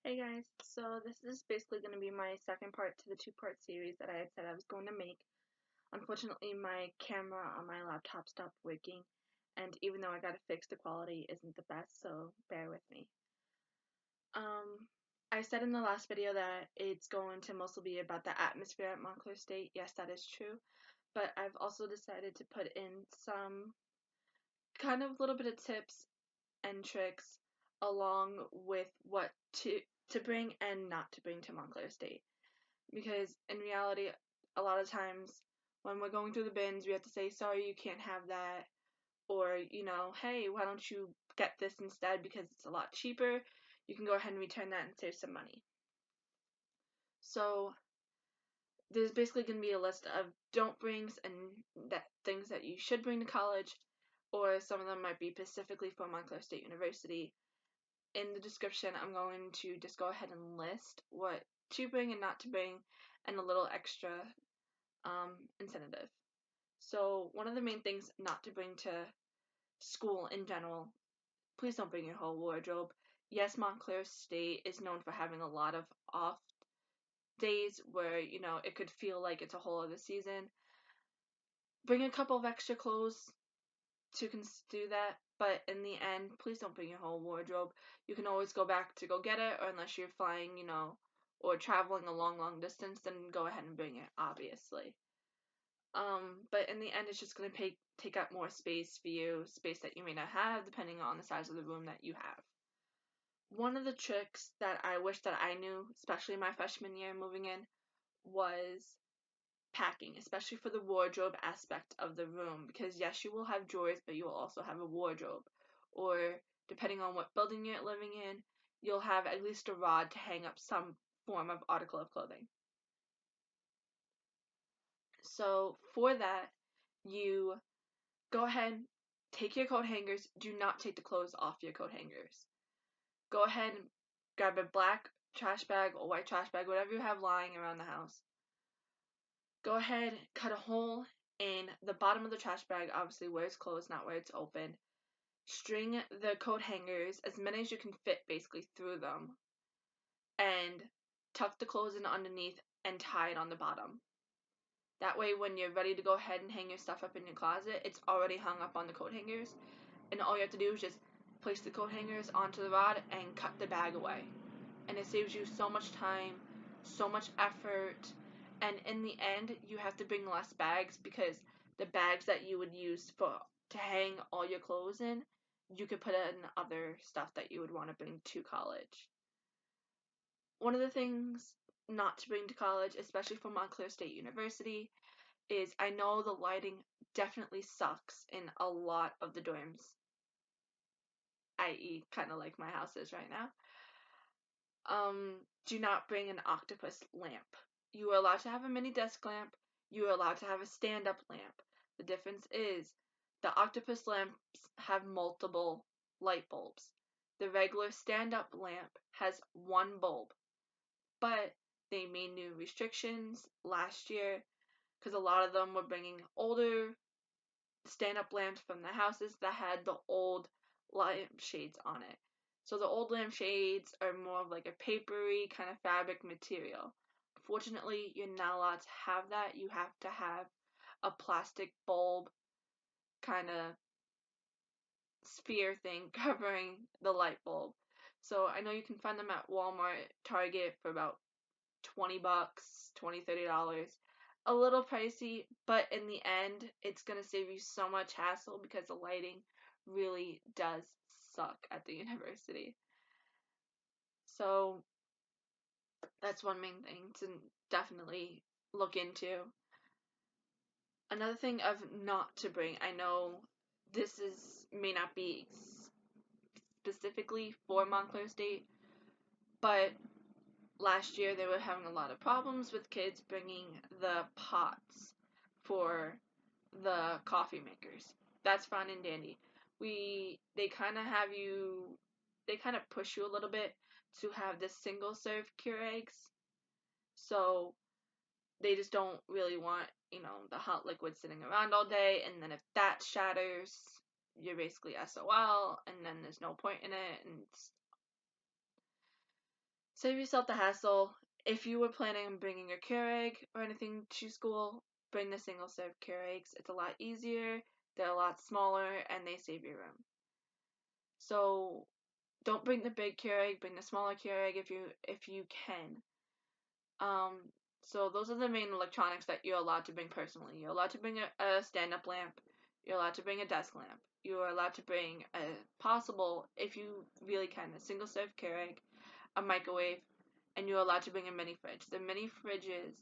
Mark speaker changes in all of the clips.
Speaker 1: Hey guys, so this is basically going to be my second part to the two-part series that I had said I was going to make. Unfortunately, my camera on my laptop stopped working, and even though I got it fixed, the quality isn't the best, so bear with me. I said in the last video that it's going to mostly be about the atmosphere at Montclair State. Yes, that is true, but I've also decided to put in some kind of little bit of tips and tricks along with what to bring and not to bring to Montclair State. Because in reality, a lot of times when we're going through the bins, we have to say, sorry, you can't have that, or, hey, why don't you get this instead because it's a lot cheaper. You can go ahead and return that and save some money. So there's basically going to be a list of don't brings and that things that you should bring to college, or some of them might be specifically for Montclair State University. In the description, I'm going to just go ahead and list what to bring and not to bring, and a little extra incentive. So one of the main things not to bring to school in general, please don't bring your whole wardrobe. Yes, Montclair State is known for having a lot of off days where, it could feel like it's a whole other season. Bring a couple of extra clothes to do that, but in the end, please don't bring your whole wardrobe. You can always go back to go get it, or unless you're flying, or traveling a long distance, then go ahead and bring it, obviously. But in the end, it's just going to take up more space for you, space that you may not have, depending on the size of the room that you have. One of the tricks that I wish that I knew, especially my freshman year moving in, was packing, especially for the wardrobe aspect of the room, because yes, you will have drawers, but you will also have a wardrobe. Or depending on what building you're living in, you'll have at least a rod to hang up some form of article of clothing. So for that, you go ahead, take your coat hangers. Do not take the clothes off your coat hangers. Go ahead and grab a black trash bag or white trash bag, whatever you have lying around the house. Go ahead, cut a hole in the bottom of the trash bag, obviously where it's closed, not where it's open. String the coat hangers, as many as you can fit basically through them, and tuck the clothes in underneath and tie it on the bottom. That way when you're ready to go ahead and hang your stuff up in your closet, it's already hung up on the coat hangers, and all you have to do is just place the coat hangers onto the rod and cut the bag away. And it saves you so much time, so much effort, and in the end, you have to bring less bags because the bags that you would use to hang all your clothes in, you could put in other stuff that you would want to bring to college. One of the things not to bring to college, especially from Montclair State University, is I know the lighting definitely sucks in a lot of the dorms, i.e. kind of like my house is right now. Do not bring an octopus lamp. You are allowed to have a mini desk lamp. You are allowed to have a stand-up lamp. The difference is the octopus lamps have multiple light bulbs. The regular stand-up lamp has one bulb, but they made new restrictions last year because a lot of them were bringing older stand-up lamps from the houses that had the old lampshades on it. So the old lampshades are more of like a papery kind of fabric material. Fortunately, you're not allowed to have that. You have to have a plastic bulb kind of sphere thing covering the light bulb. So I know you can find them at Walmart, Target for about 20 bucks, $20, $30. A little pricey, but in the end, it's going to save you so much hassle because the lighting really does suck at the university. So that's one main thing to definitely look into. Another thing of not to bring, I know this may not be specifically for Montclair State, but last year they were having a lot of problems with kids bringing the pots for the coffee makers. That's fine and dandy. They kind of push you a little bit to have the single serve Keurigs. So they just don't really want, the hot liquid sitting around all day, and then if that shatters, you're basically SOL, and then there's no point in it, and Save yourself the hassle. If you were planning on bringing a Keurig or anything to school, bring the single serve Keurigs. It's a lot easier, they're a lot smaller, and they save you room. So don't bring the big Keurig, bring the smaller Keurig if you can. Um, so those are the main electronics that you're allowed to bring personally. You're allowed to bring a stand-up lamp. You're allowed to bring a desk lamp. You are allowed to bring a possible, if you really can, a single-serve Keurig, a microwave, and you're allowed to bring a mini fridge. The mini fridges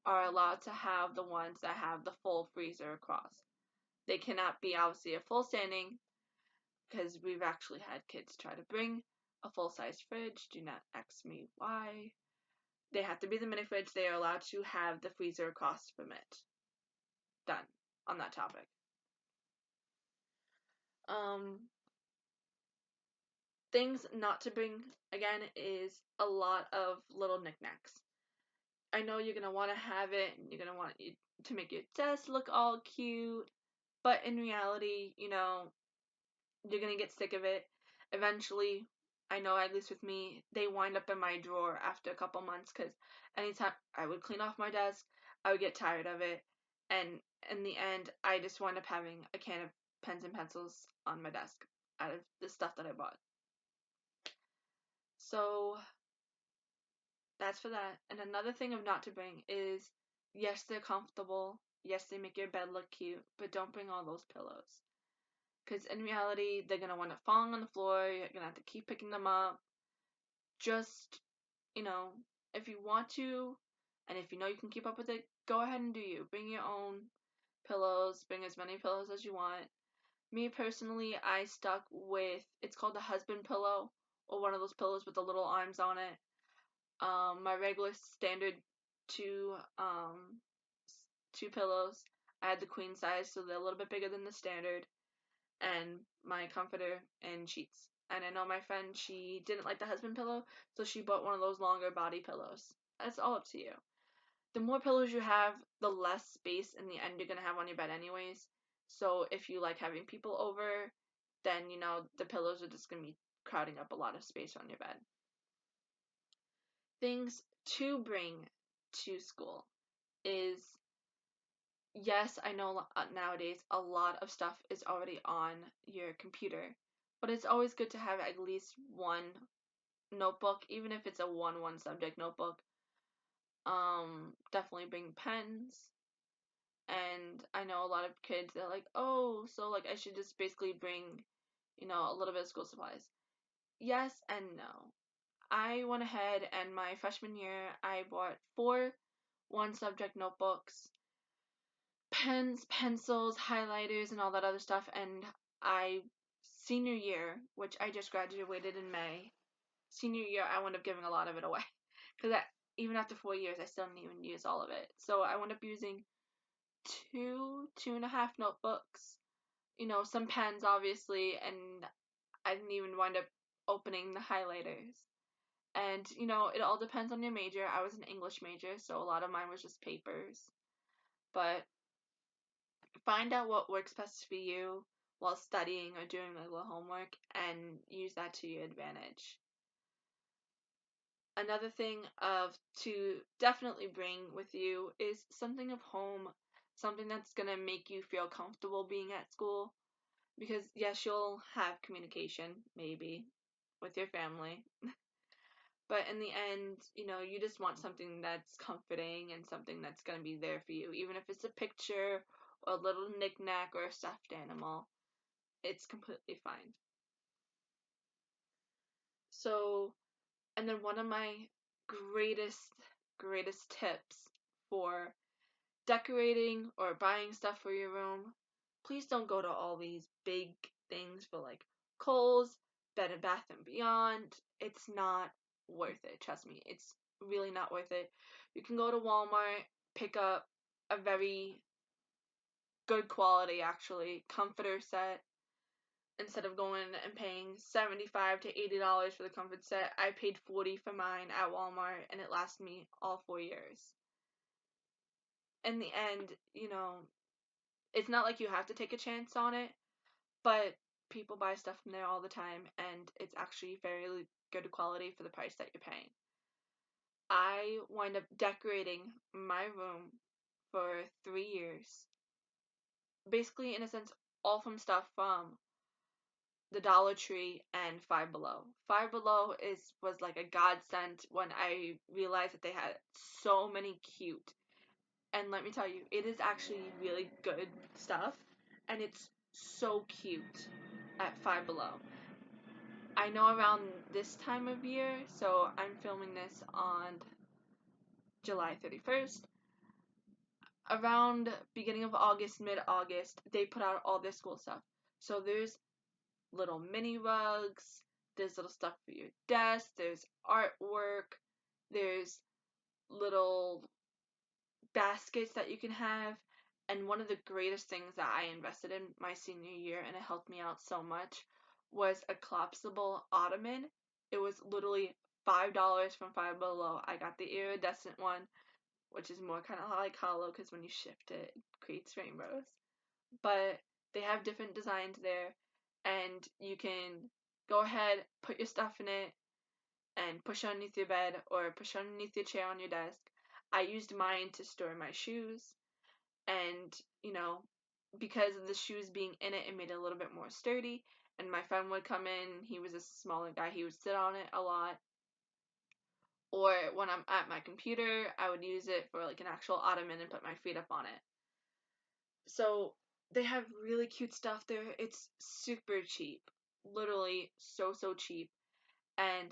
Speaker 1: are allowed to have the ones that have the full freezer across. They cannot be obviously a full standing, because we've actually had kids try to bring a full-size fridge. Do not ask me why. They have to be the mini fridge. They are allowed to have the freezer across from it. Done on that topic. Things not to bring, again, is a lot of little knickknacks. I know you're going to want to have it, and you're going to want it to make your desk look all cute, but in reality, you're going to get sick of it. Eventually, I know, at least with me, they wind up in my drawer after a couple months, because anytime I would clean off my desk, I would get tired of it, and in the end, I just wind up having a can of pens and pencils on my desk out of the stuff that I bought. So that's for that. And another thing of not to bring is, yes, they're comfortable. Yes, they make your bed look cute, but don't bring all those pillows. Because in reality, they're going to wind up falling on the floor. You're going to have to keep picking them up. Just, if you want to, and if you know you can keep up with it, go ahead and do you. Bring your own pillows. Bring as many pillows as you want. Me personally, I stuck with, it's called the husband pillow, or one of those pillows with the little arms on it. My regular standard two two pillows. I had the queen size, so they're a little bit bigger than the standard, and my comforter and sheets. And I know my friend, she didn't like the husband pillow, so she bought one of those longer body pillows. That's all up to you. The more pillows you have, the less space in the end you're gonna have on your bed anyways. So if you like having people over, then the pillows are just gonna be crowding up a lot of space on your bed. Things to bring to school is, yes, I know nowadays a lot of stuff is already on your computer, but it's always good to have at least one notebook, even if it's a one subject notebook. Definitely bring pens. And I know a lot of kids, they're like, oh, so like I should just basically bring, a little bit of school supplies. Yes and no. I went ahead and my freshman year, I bought 4 one subject notebooks, pens, pencils, highlighters, and all that other stuff. And senior year, which I just graduated in May, senior year, I wound up giving a lot of it away. Because even after 4 years, I still didn't even use all of it. So I wound up using 2.5 notebooks, some pens, obviously, and I didn't even wind up opening the highlighters. And, it all depends on your major. I was an English major, so a lot of mine was just papers. But find out what works best for you while studying or doing a little homework and use that to your advantage. Another thing to definitely bring with you is something of home, something that's going to make you feel comfortable being at school. Because yes, you'll have communication, maybe, with your family. But in the end, you just want something that's comforting and something that's going to be there for you. Even if it's a picture or a little knickknack or a stuffed animal, it's completely fine. So, and then one of my greatest tips for decorating or buying stuff for your room, please don't go to all these big things for like Kohl's, Bed and Bath and Beyond. It's not worth it. Trust me, it's really not worth it. You can go to Walmart, pick up a very good quality, actually, comforter set. Instead of going and paying $75 to $80 for the comfort set, I paid $40 for mine at Walmart, and it lasted me all 4 years. In the end, it's not like you have to take a chance on it, but people buy stuff from there all the time, and it's actually fairly good quality for the price that you're paying. I wind up decorating my room for 3 years. Basically, in a sense, all from stuff from the Dollar Tree and Five Below. Five Below was like a godsend when I realized that they had so many cute. And let me tell you, it is actually really good stuff, and it's so cute at Five Below. I know around this time of year, so I'm filming this on July 31st. Around beginning of August, mid-August, they put out all their school stuff. So there's little mini rugs, there's little stuff for your desk, there's artwork, there's little baskets that you can have. And one of the greatest things that I invested in my senior year, and it helped me out so much, was a collapsible ottoman. It was literally $5 from Five Below. I got the iridescent one, which is more kind of like hollow because when you shift it, it creates rainbows. But they have different designs there, and you can go ahead, put your stuff in it, and push it underneath your bed or push it underneath your chair on your desk. I used mine to store my shoes, and because of the shoes being in it, it made it a little bit more sturdy. And my friend would come in, he was a smaller guy, he would sit on it a lot. Or when I'm at my computer, I would use it for like an actual ottoman and put my feet up on it. So they have really cute stuff there. It's super cheap. Literally so cheap. And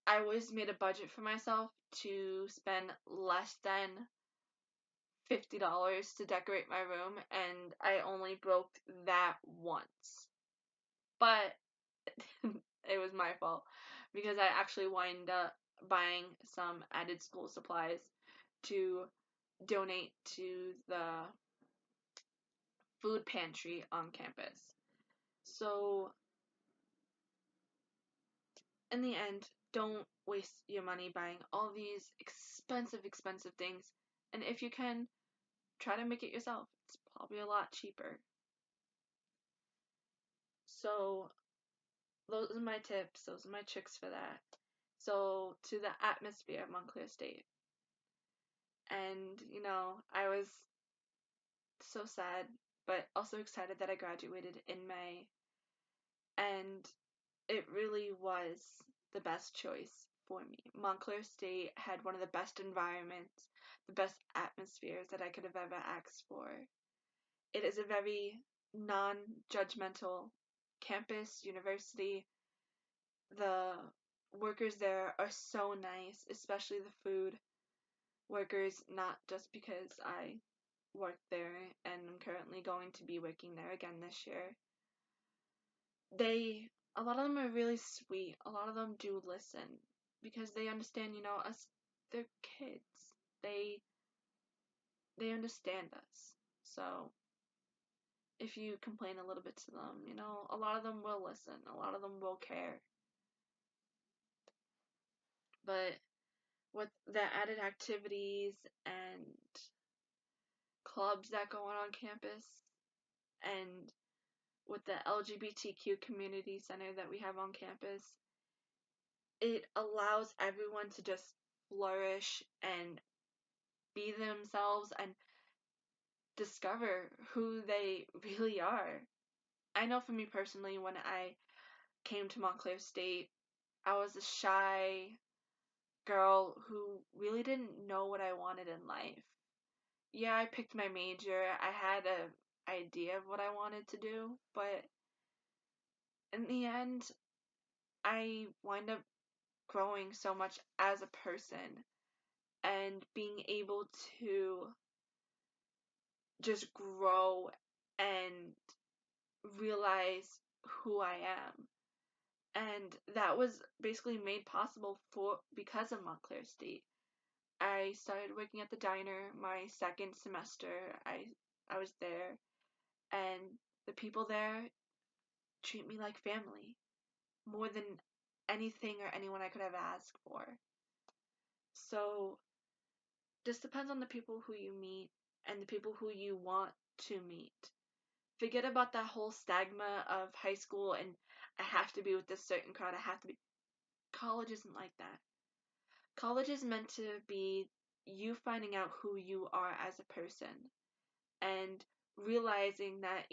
Speaker 1: I always made a budget for myself to spend less than $50 to decorate my room, and I only broke that once. But it was my fault because I actually wind up buying some added school supplies to donate to the food pantry on campus. So, in the end, don't waste your money buying all these expensive things. And if you can, try to make it yourself. It's probably a lot cheaper. So, those are my tips. Those are my tricks for that. So, to the atmosphere of Montclair State. And, I was so sad, but also excited that I graduated in May. And it really was the best choice for me. Montclair State had one of the best environments, the best atmospheres that I could have ever asked for. It is a very non-judgmental campus, university. The workers there are so nice, especially the food workers, not just because I work there and I'm currently going to be working there again this year. A lot of them are really sweet. A lot of them do listen because they understand, us, they're kids. They understand us. So if you complain a little bit to them, a lot of them will listen. A lot of them will care. But with the added activities and clubs that go on campus, and with the LGBTQ community center that we have on campus, it allows everyone to just flourish and be themselves and discover who they really are. I know for me personally, when I came to Montclair State, I was a shy girl who really didn't know what I wanted in life. Yeah, I picked my major. I had an idea of what I wanted to do, but in the end, I wind up growing so much as a person and being able to just grow and realize who I am. And that was basically made possible because of Montclair State. I started working at the diner my second semester. I was there, and the people there treat me like family more than anything or anyone I could have asked for. So just depends on the people who you meet and the people who you want to meet. Forget about that whole stigma of high school and I have to be with this certain crowd. I have to be. College isn't like that. College is meant to be you finding out who you are as a person and realizing that,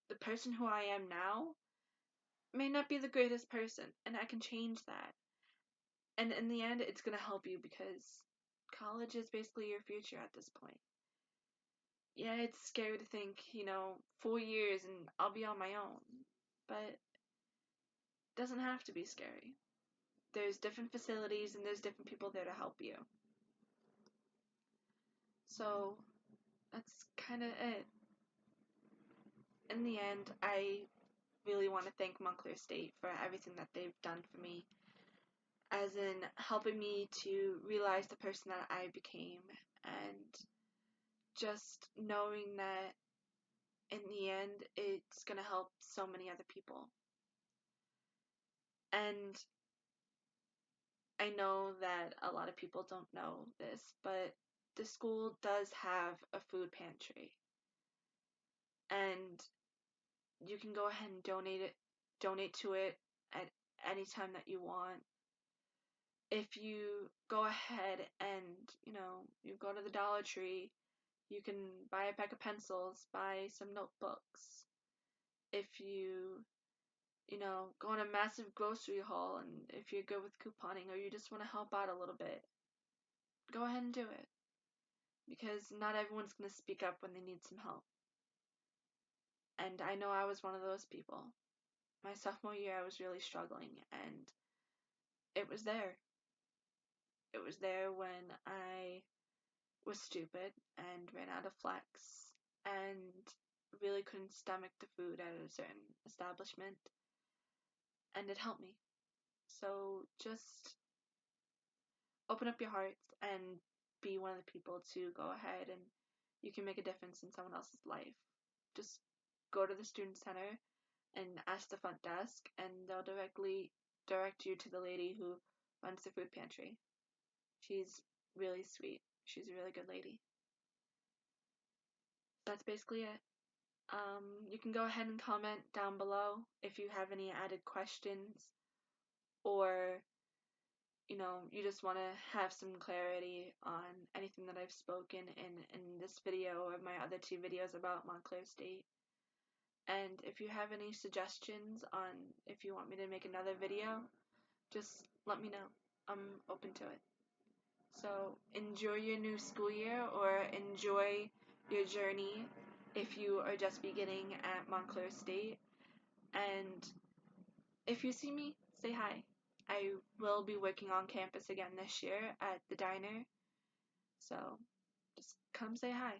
Speaker 1: the person who I am now may not be the greatest person, and I can change that. And in the end, it's going to help you because college is basically your future at this point. Yeah, it's scary to think, 4 years and I'll be on my own. But it doesn't have to be scary. There's different facilities and there's different people there to help you. So that's kind of it. In the end, I really want to thank Montclair State for everything that they've done for me, as in helping me to realize the person that I became, and just knowing that in the end it's going to help so many other people. And I know that a lot of people don't know this, but the school does have a food pantry, and you can go ahead and donate to it at any time that you want. If you go ahead and, you go to the Dollar Tree, you can buy a pack of pencils, buy some notebooks. If go on a massive grocery haul, and if you're good with couponing or you just want to help out a little bit, go ahead and do it. Because not everyone's going to speak up when they need some help. And I know I was one of those people. My sophomore year, I was really struggling, and it was there. It was there when I was stupid and ran out of flex and really couldn't stomach the food at a certain establishment, and it helped me. So just open up your hearts and be one of the people to go ahead and you can make a difference in someone else's life. Just go to the student center and ask the front desk, and they'll directly direct you to the lady who runs the food pantry. She's really sweet. She's a really good lady. That's basically it. You can go ahead and comment down below if you have any added questions, or you just want to have some clarity on anything that I've spoken in this video or my other two videos about Montclair State. And if you have any suggestions on if you want me to make another video, just let me know. I'm open to it. So enjoy your new school year, or enjoy your journey if you are just beginning at Montclair State. And if you see me, say hi. I will be working on campus again this year at the diner, so just come say hi.